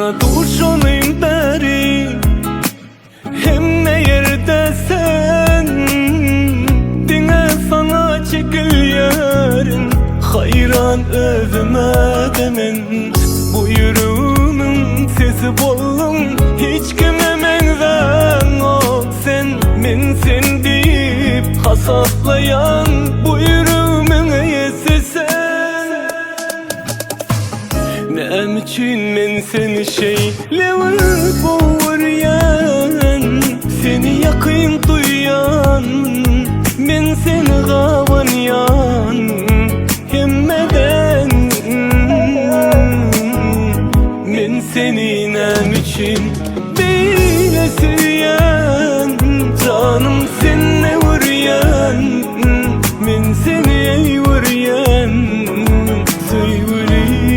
Sana duşanayım beri hem ne yerde sen dine sana çekil yarın hayran özüme demen bu yüreğimin sesi bollum hiç kime benzen ol sen men sen deyip hasaplayan bu yüreğimin eyesi sen nem için men seni şeylevip boğuryan seni yakın duyan men seni gavanyan hemmeden men seni nem için böyle süyen canım seninle vuryan men seni vuryan söyleyeyim.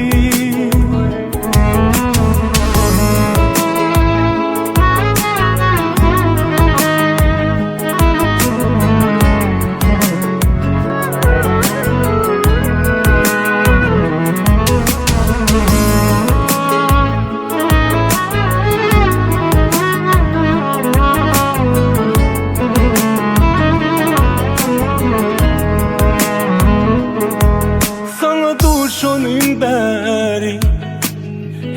Şonun beri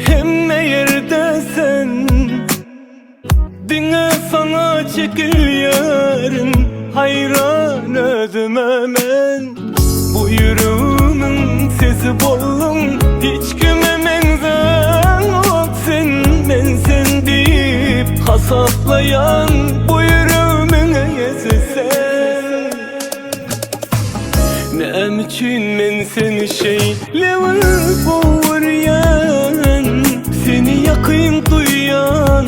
hem ne yerde sen dine sana çekil yarın hayran özüme men bu yüreğimin sesi bollum hiç kime benzen ol sen men sen deyip hasaplayan bu yüreğimin eyesi sen nem için men seni şeylevip boğuryan seni yakın duyan